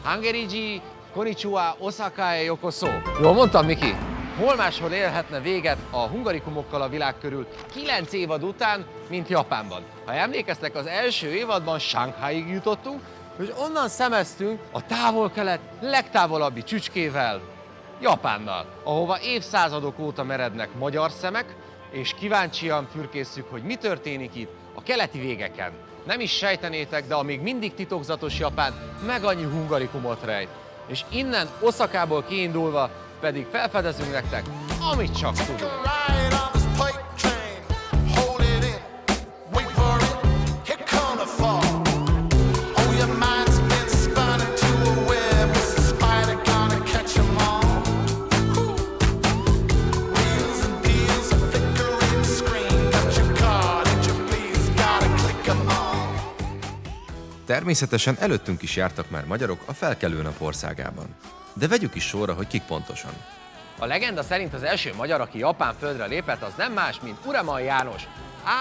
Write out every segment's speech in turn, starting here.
Hangeriji, konnichiwa, osaka yoko so. Jól mondtam, Miki? Hol máshol élhetne véget a hungarikumokkal a világ körül 9 évad után, mint Japánban? Ha emlékeztek, az első évadban Shanghaiig jutottunk, és onnan szemeztünk a távol-kelet legtávolabbi csücskével, Japánnal, ahova évszázadok óta merednek magyar szemek, és kíváncsian fürkészszük, hogy mi történik itt a keleti végeken. Nem is sejtenétek, de a még mindig titokzatos Japán meg annyi hungarikumot rejt. És innen, Oszakából kiindulva pedig felfedezünk nektek, amit csak tudunk. Természetesen előttünk is jártak már magyarok a felkelő nap országában. De vegyük is sorra, hogy kik pontosan. A legenda szerint az első magyar, aki Japán földre lépett, az nem más, mint Uramal János.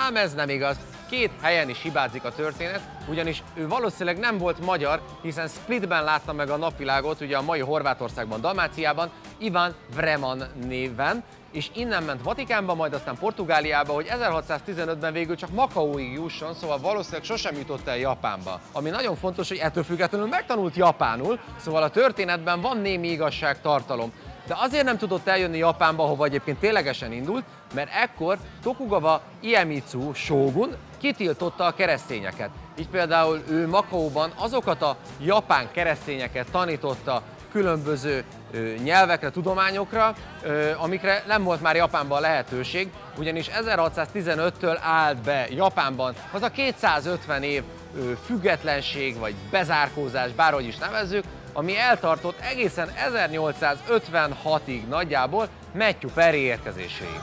Ám ez nem igaz. Két helyen is hibázik a történet, ugyanis ő valószínűleg nem volt magyar, hiszen Splitben látta meg a napvilágot, ugye a mai Horvátországban, Dalmáciában, Ivan Vreman néven, és innen ment Vatikánba, majd aztán Portugáliába, hogy 1615-ben végül csak Makaóig jusson, szóval valószínűleg sosem jutott el Japánba. Ami nagyon fontos, hogy ettől függetlenül megtanult japánul, szóval a történetben van némi igazságtartalom. De azért nem tudott eljönni Japánba, ahova egyébként ténylegesen indult, mert ekkor Tokugawa Iemitsu sógun kitiltotta a keresztényeket. Így például ő Makaóban azokat a japán keresztényeket tanította különböző nyelvekre, tudományokra, amikre nem volt már Japánban lehetőség, ugyanis 1615-től állt be Japánban az a 250 év függetlenség vagy bezárkózás, bárhogy is nevezzük, ami eltartott egészen 1856-ig nagyjából Matthew Perry érkezéséig.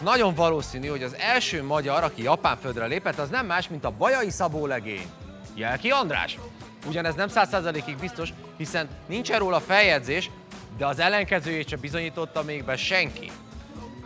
Nagyon valószínű, hogy az első magyar, aki Japán földre lépett, az nem más, mint a Bajai Szabó legény, Jelki András. Ugyanez nem 100%-ig biztos, hiszen nincsen róla feljegyzés, de az ellenkezőjét sem bizonyította még be senki.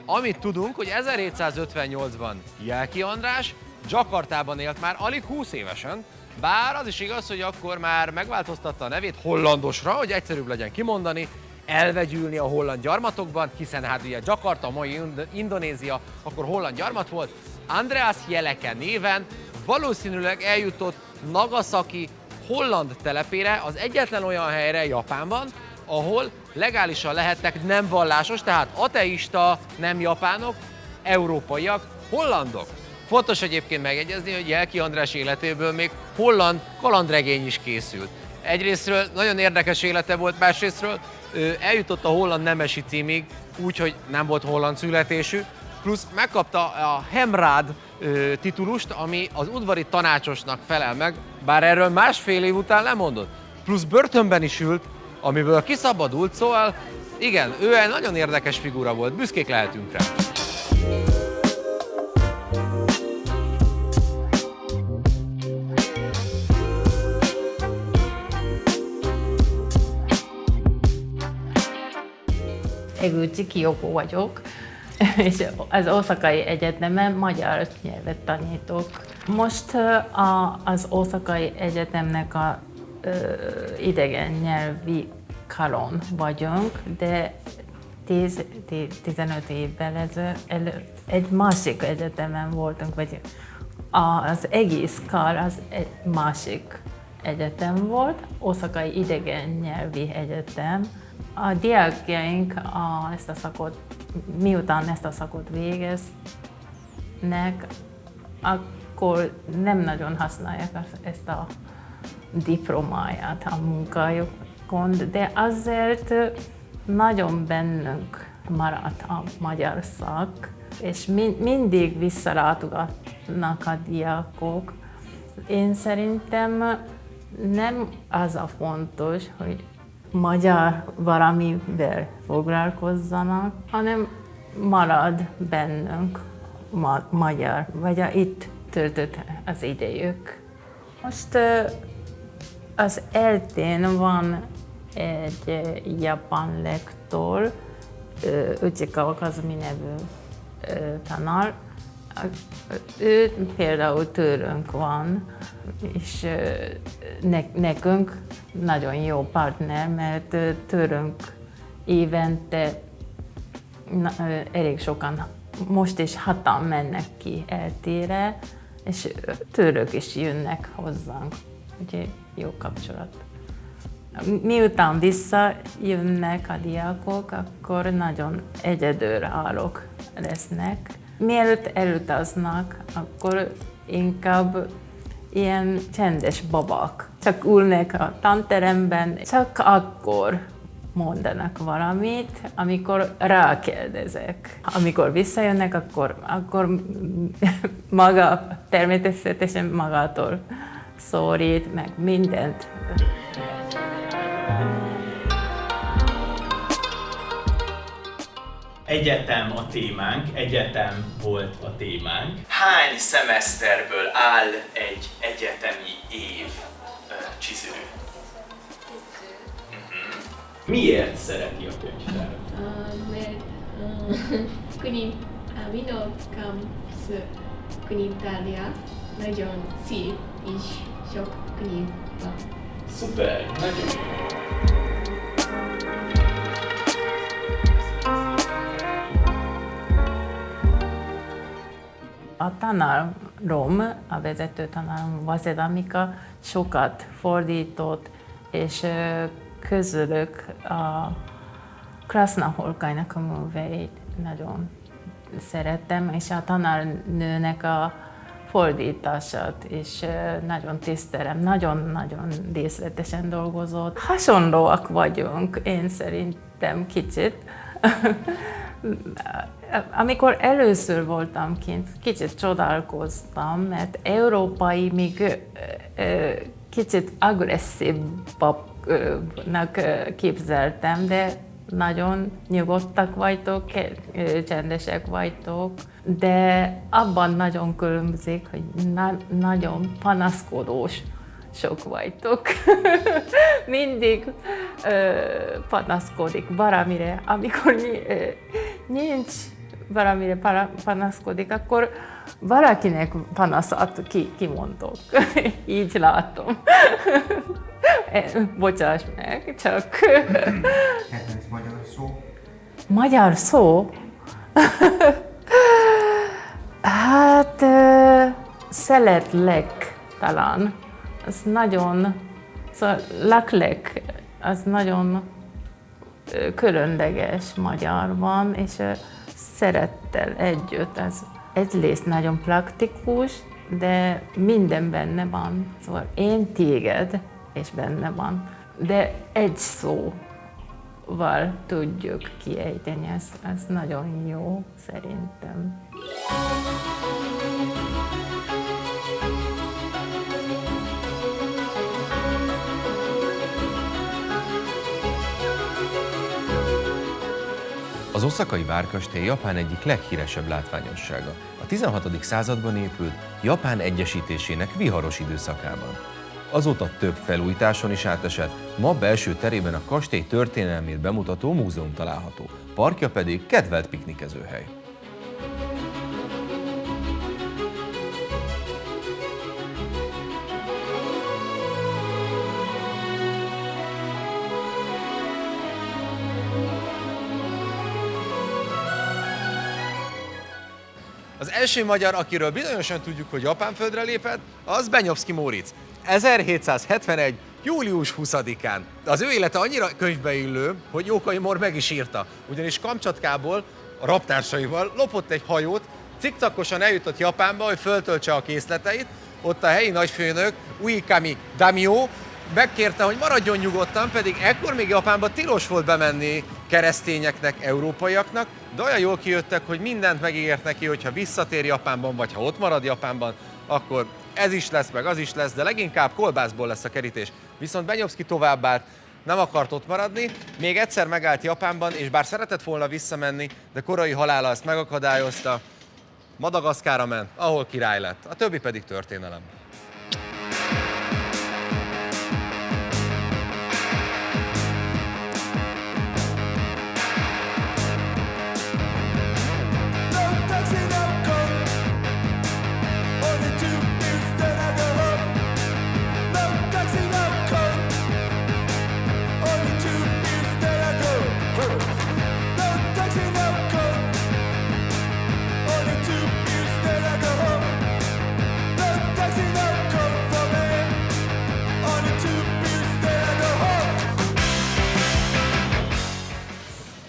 Amit tudunk, hogy 1758-ban Jelki András Jakartában élt már alig 20 évesen, bár az is igaz, hogy akkor már megváltoztatta a nevét hollandosra, hogy egyszerűbb legyen kimondani, elvegyülni a holland gyarmatokban, hiszen hát ugye Jakarta, mai Indonézia, akkor holland gyarmat volt. Andreas Jeleke néven valószínűleg eljutott Nagasaki holland telepére, az egyetlen olyan helyre Japánban, ahol legálisan lehettek nem vallásos, tehát ateista, nem japánok, európaiak, hollandok. Fontos egyébként megjegyezni, hogy Jelki András életéből még holland kalandregény is készült. Egyrésztről nagyon érdekes élete volt, másrésztről eljutott a holland nemesi címig, úgyhogy nem volt holland születésű, plusz megkapta a Hemrád titulust, ami az udvari tanácsosnak felel meg, bár erről másfél év után lemondott. Plusz börtönben is ült, amiből kiszabadult, szóval igen, ő egy nagyon érdekes figura volt, büszkék lehetünk rá. Eguchi Kiyoko vagyok, és az Oszakai Egyetemen magyar nyelvet tanítok. Most az Oszakai Egyetemnek a idegen nyelvi karon vagyunk, de 15 évvel ezelőtt egy másik egyetemen voltunk, vagy az egész kar az egy másik egyetem volt, Oszakai Idegen Nyelvi Egyetem. A diákjaink ezt a szakot, miután ezt a szakot végeznek, akkor nem nagyon használják ezt a diplomáját a munkájukon, de azért nagyon bennünk maradt a magyar szak, és mindig visszalátogatnak a diákok. Én szerintem nem az a fontos, hogy magyar valamivel foglalkozzanak, hanem marad bennünk magyar, vagy itt töltött az idejük. Most az eltén van egy japán lektor, Uchikawa Kazumi nevű tanár. Ő például tőlünk van, és nekünk nagyon jó partner, mert tőlünk évente elég sokan, most is hatan mennek ki eltére, és tőlük is jönnek hozzánk, úgyhogy jó kapcsolat. Miután visszajönnek a diákok, akkor nagyon egyedülállók lesznek. Mielőtt elutaznak, akkor inkább ilyen csendes babák. Csak ülnek a tanteremben, csak akkor mondanak valamit, amikor rákérdezek. Amikor visszajönnek, akkor maga természetesen magától szólít, meg mindent. Egyetem a témánk, egyetem volt a témánk. Hány szemeszterből áll egy egyetemi év, Csiző? Miért szereti a könyvtárat? Mert Windows Campus könyvtárja nagyon szép és sok könyv van. Szuper, nagyon jó. A tanárom, a vezető tanárom, Waseda Mika sokat fordított, és közülük a Krasznaholkainak a műveit nagyon szerettem, és a tanárnőnek a fordítását is nagyon tisztelem, nagyon-nagyon részletesen dolgozott. Hasonlóak vagyunk, én szerintem kicsit. Amikor először voltam kint, kicsit csodálkoztam, mert európai még kicsit agresszívabbnak képzeltem, de nagyon nyugodtak vagytok, csendesek vagytok, de abban nagyon különbözik, hogy nagyon panaszkodós sok vagytok. Mindig panaszkodik valamire, amikor nincs valamire panaszkodik, akkor valakinek panaszat kimondok. Így látom. Bocsáss meg, csak... Kedvenc magyar szó? Magyar szó? Hát, szeretlek talán. Az nagyon... Szóval laklek, az nagyon különleges magyarban, és szerettel együtt. Ez egyrészt nagyon praktikus, de minden benne van. Szóval én téged, és benne van. De egy szóval tudjuk kiejteni, ez nagyon jó szerintem. Az oszakai várkastély Japán egyik leghíresebb látványossága. A 16. században épült Japán egyesítésének viharos időszakában. Azóta több felújításon is átesett, ma belső terében a kastély történelmét bemutató múzeum található, parkja pedig kedvelt piknikezőhely. Az első magyar, akiről bizonyosan tudjuk, hogy Japán földre lépett, az Benyovszky Móricz. 1771. július 20-án. Az ő élete annyira könyvbeillő, hogy Jókai Mór meg is írta. Ugyanis Kamcsatkából a raptársaival lopott egy hajót, cikcakosan eljutott Japánba, hogy föltöltse a készleteit. Ott a helyi nagyfőnök, Uikami Daimyo, megkérte, hogy maradjon nyugodtan, pedig ekkor még Japánba tilos volt bemenni keresztényeknek, európaiaknak, de olyan jól kijöttek, hogy mindent megígért neki, hogyha visszatér Japánban, vagy ha ott marad Japánban, akkor ez is lesz, meg az is lesz, de leginkább kolbászból lesz a kerítés. Viszont Benyovszky továbbállt, nem akart ott maradni, még egyszer megállt Japánban, és bár szeretett volna visszamenni, de korai halála ezt megakadályozta. Madagaszkárra ment, ahol király lett, a többi pedig történelem.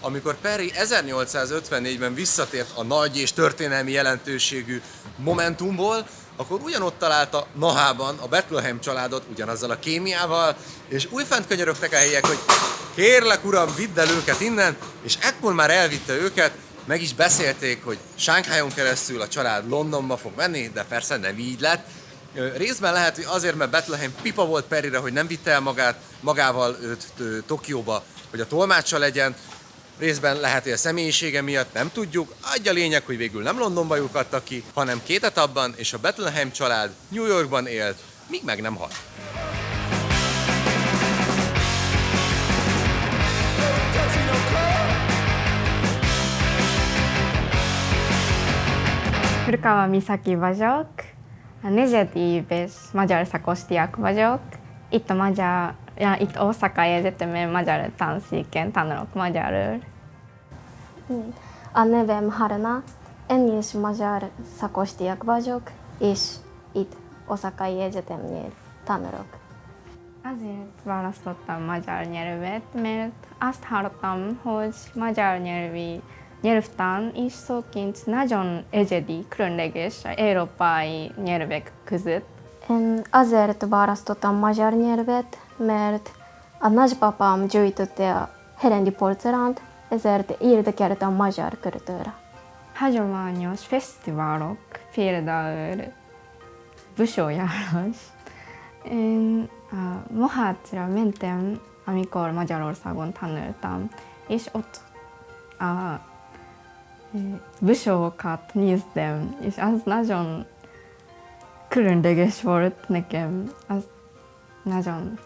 amikor Perry 1854-ben visszatért a nagy és történelmi jelentőségű Momentumból, akkor ugyanott találta Nahában a Bethlehem családot ugyanazzal a kémiával, és újfent könyörögtek a helyiek, hogy kérlek uram, vidd el őket innen, és ekkor már elvitte őket, meg is beszélték, hogy Shanghai-on keresztül a család Londonba fog menni, de persze nem így lett. Részben lehet, hogy azért, mert Bethlehem pipa volt Perryre, hogy nem vitte el magával őt Tokióba, hogy a tolmácsa legyen. Részben lehet, hogy a személyisége miatt, nem tudjuk. Adja lényeg, hogy végül nem Londonba lyukadtak ki, hanem 2 etapban, és a Bethlehem család New Yorkban élt, míg meg nem halt. Furukawa Misaki vagyok, 4 éves magyar szakos diák vagyok. Itt Oszakai Egyetemen magyar tanszéken tanulok magyarul. A nevem Haruna, én is magyar szakos diák vagyok, és itt Oszakai Egyetemnél tanulok. Azért választottam magyar nyelvet, mert azt hallottam, hogy magyar nyelvtan és szóként nagyon egyedi, különleges európai nyelvek között. Én azért választottam magyar nyelvet, mert a nagypapám gyűjtötte a herendi porcelánt, ezért érdekelt a magyar kultúra. Hagyományos fesztiválok, például busójárás. Én Mohácsra mentem, amikor Magyarországon tanultam, és ott a busókat néztem, és az nagyon különleges volt nekem. Az nagyon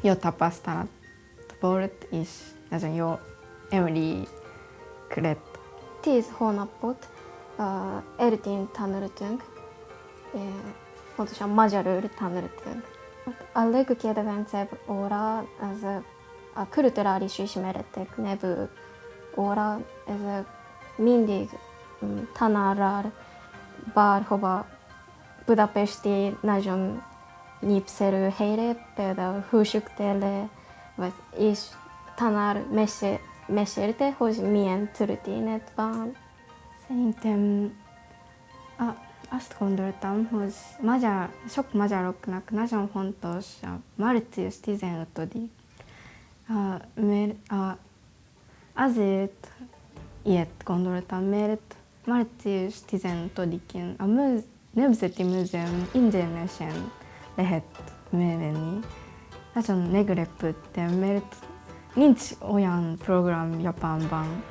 jó tapasztalat volt, és nagyon jó emlék lett. 10 hónapot eltén tanultunk, pontosan magyarul tanultunk. A legkedvencebb óra az a kulturális ismeretek nevű óra, ez mindig tanárral bárhova budapesti nagyon népszerű helyre, például Hősök tere, és tanár mesélte, hogy milyen történet van. Szerintem azt gondoltam, hogy sok magyaroknak nagyon fontos a március 15-dik, mert azért ilyet gondoltam, mert március 15-én a Nemzeti Múzeum ingyenesen lehet menni. Nagyon meglepődtem, mert nincs olyan program Japánban,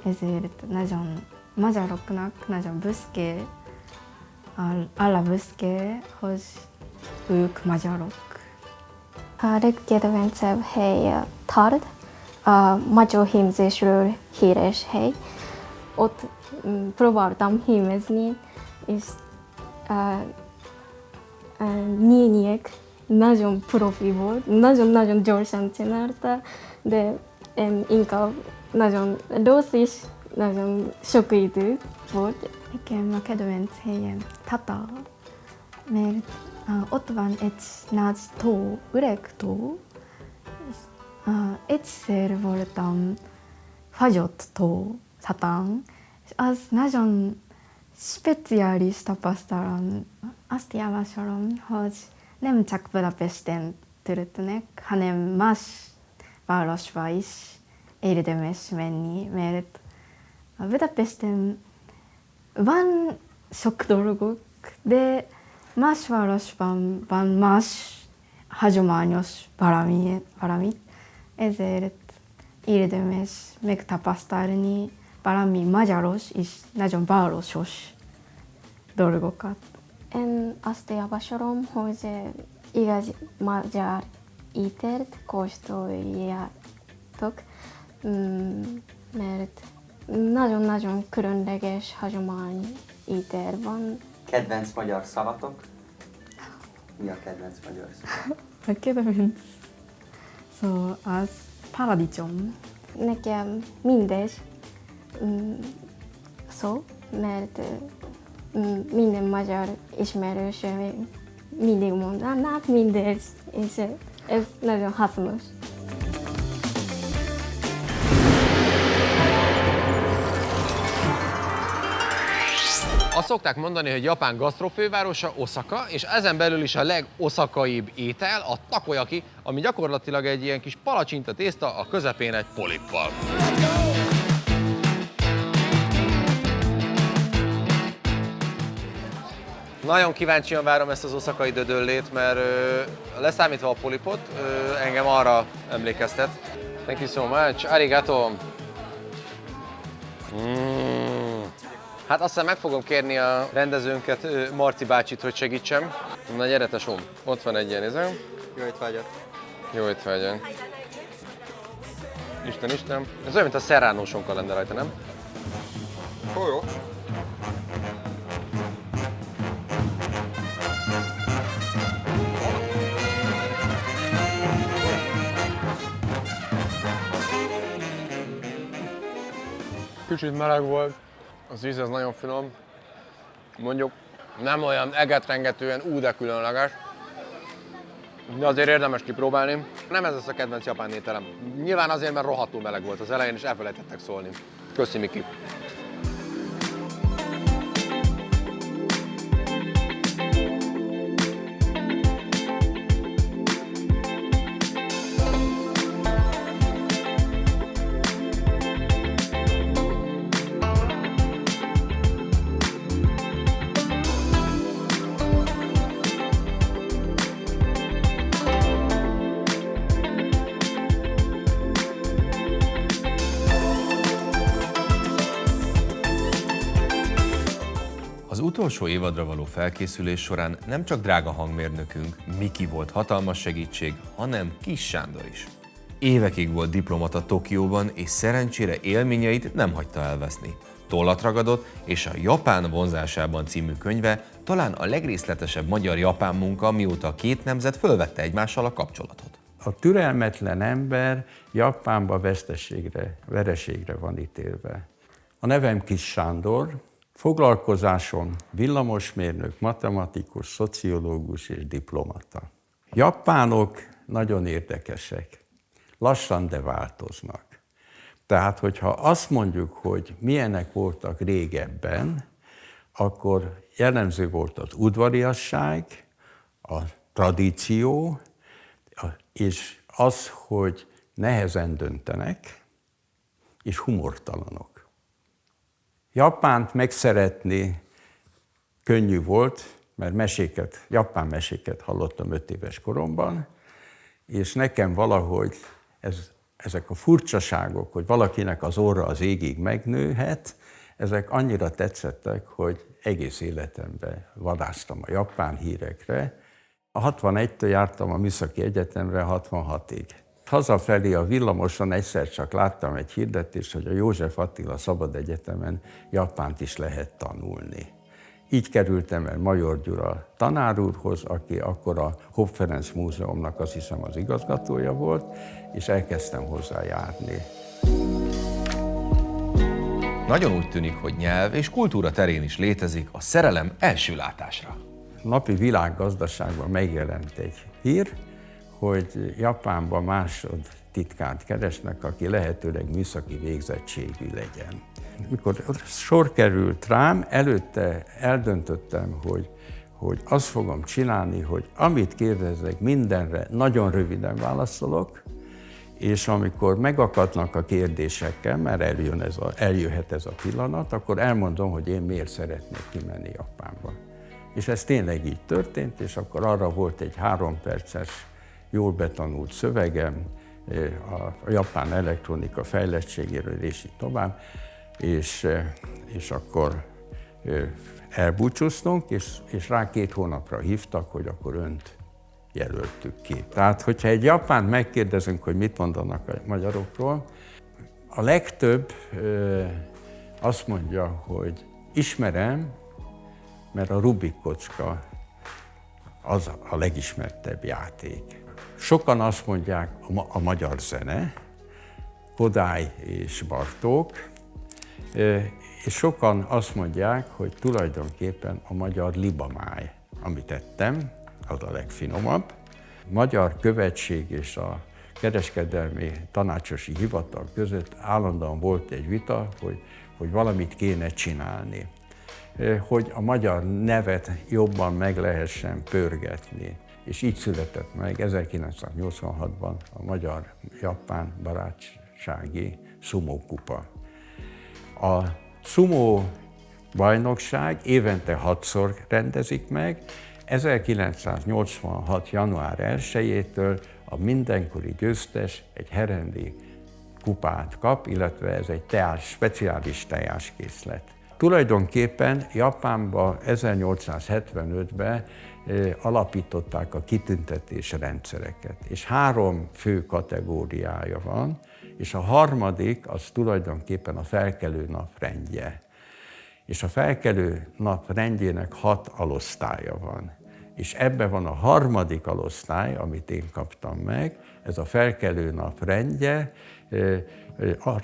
ezért nagyon magyaroknak nagyon büszke, büszke, hogy ők magyarok. A legkedvencebb hely Tard, a macsóhímzésről híres hely. Ott próbáltam hímezni, és néniek nagyon profi volt, nagyon-nagyon gyorsan csinálta, de inkább nagyon rossz és nagyon sok idő volt. Nekem a kedvenc helyem Tata, mert ott van egy nagy tó, öreg tó, és egyszer voltam fagyott tó Tatán, és az nagyon speciális tapasztalat. Azt javasolom, hogy nem csak Budapesten történnek, hanem más városba is érdemes menni, mert a Budapesten van sok dolgok, de más városban van más hagyományos valamit, ezért érdemes megtapasztalni valami magyaros és nagyon városos dolgokat. Én azt javasolom, hogy igazi magyar ételt kóstoljátok, mert nagyon-nagyon különleges hagyomány étel van. Kedvenc magyar szavatok? Mi a kedvenc magyar szava? A kedvenc szó az paradicsom. Nekem mindegy szó, mert minden magyar ismerősöm mindig mondanak mindegy, és ez nagyon hasznos. Azt szokták mondani, hogy Japán gasztrofővárosa Oszaka, és ezen belül is a legoszakaibb étel a takoyaki, ami gyakorlatilag egy ilyen kis palacsinta tészta, a közepén egy polippal. Nagyon kíváncsian várom ezt az oszakai dödöllét, mert leszámítva a polipot, engem arra emlékeztet. Thank you so much, arigato! Hát azt hiszem meg fogom kérni a rendezőnket, Marci bácsit, hogy segítsem. Na gyere tesóm, ott van egy ilyen, nézem. Jó étvágyat! Jó étvágyat! Isten. Ez olyan, mint a Serrano-son kalender rajta, nem? Jó. Kicsit meleg volt, az íz ez nagyon finom. Mondjuk nem olyan egetrengetően de különleges, de azért érdemes kipróbálni. Nem ez lesz a kedvenc japán ételem. Nyilván azért, mert rohadtul meleg volt az elején, és elfelejtettek szólni. Köszi, Miki! Az utolsó évadra való felkészülés során nem csak drága hangmérnökünk, Miki volt hatalmas segítség, hanem Kis Sándor is. Évekig volt diplomata Tokióban, és szerencsére élményeit nem hagyta elveszni. Tollat ragadott, és a Japán vonzásában című könyve talán a legrészletesebb magyar-japán munka, mióta a két nemzet fölvette egymással a kapcsolatot. A türelmetlen ember Japánba vereségre van ítélve. A nevem Kis Sándor, foglalkozásom villamosmérnök, matematikus, szociológus és diplomata. Japánok nagyon érdekesek, lassan, de változnak. Tehát, hogyha azt mondjuk, hogy milyenek voltak régebben, akkor jellemző volt az udvariasság, a tradíció, és az, hogy nehezen döntenek, és humortalanok. Japánt megszeretni könnyű volt, mert japán meséket hallottam 5 éves koromban, és nekem valahogy ezek a furcsaságok, hogy valakinek az orra az égig megnőhet, ezek annyira tetszettek, hogy egész életemben vadásztam a japán hírekre. A 61-től jártam a Műszaki Egyetemre 66-ig. Hazafelé a villamoson egyszer csak láttam egy hirdetést, hogy a József Attila Szabad Egyetemen japánt is lehet tanulni. Így kerültem el Major Gyula tanár úrhoz, aki akkor a Hopp Ferenc Múzeumnak azt hiszem az igazgatója volt, és elkezdtem hozzá járni. Nagyon úgy tűnik, hogy nyelv és kultúra terén is létezik a szerelem első látásra. Napi világgazdaságban megjelent egy hír, hogy Japánban másodtitkát keresnek, aki lehetőleg műszaki végzettségű legyen. Mikor sor került rám, előtte eldöntöttem, hogy azt fogom csinálni, hogy amit kérdezek, mindenre nagyon röviden válaszolok, és amikor megakadnak a kérdésekkel, mert eljöhet ez a pillanat, akkor elmondom, hogy én miért szeretnék kimenni Japánba. És ez tényleg így történt, és akkor arra volt egy 3 perces, jól betanult szövegem a japán elektronika fejlettségéről, és így tovább, és akkor elbúcsúztunk, és rá 2 hónapra hívtak, hogy akkor önt jelöltük ki. Tehát, hogyha egy japánt megkérdezünk, hogy mit mondanak a magyarokról, a legtöbb azt mondja, hogy ismerem, mert a Rubik kocka az a legismertebb játék. Sokan azt mondják, a magyar zene, Kodály és Bartók, és sokan azt mondják, hogy tulajdonképpen a magyar libamáj, amit ettem, az a legfinomabb. A Magyar Követség és a Kereskedelmi Tanácsosi Hivatal között állandóan volt egy vita, hogy valamit kéne csinálni. hogy a magyar nevet jobban meg lehessen pörgetni. És így született meg 1986-ban a magyar-japán barátsági sumo kupa. A sumo bajnokság évente 6-szor rendezik meg, 1986. január 1-től a mindenkori győztes egy herendi kupát kap, illetve ez egy speciális teáskészlet. Tulajdonképpen Japánban 1875-ben alapították a kitüntetés rendszereket, és 3 fő kategóriája van, és a harmadik az tulajdonképpen a felkelő nap rendje. És a felkelő nap rendjének 6 alosztálya van. És ebben van a harmadik alosztály, amit én kaptam meg, ez a felkelő nap rendje,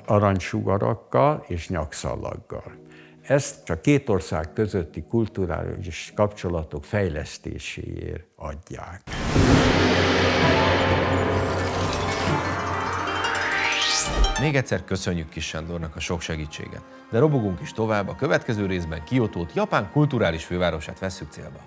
aranysugarakkal és nyakszallaggal. Ezt csak 2 ország közötti kulturális kapcsolatok fejlesztéséért adják. Még egyszer köszönjük Kis Sándornak a sok segítséget, de robogunk is tovább, a következő részben Kiotót, Japán kulturális fővárosát vesszük célba.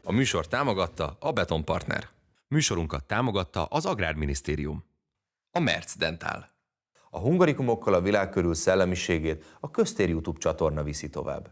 A műsor támogatta a Betonpartner. Műsorunkat támogatta az Agrárminisztérium. A Merz Dental. A hungarikumokkal a világ körül szellemiségét a Köztér YouTube csatorna viszi tovább.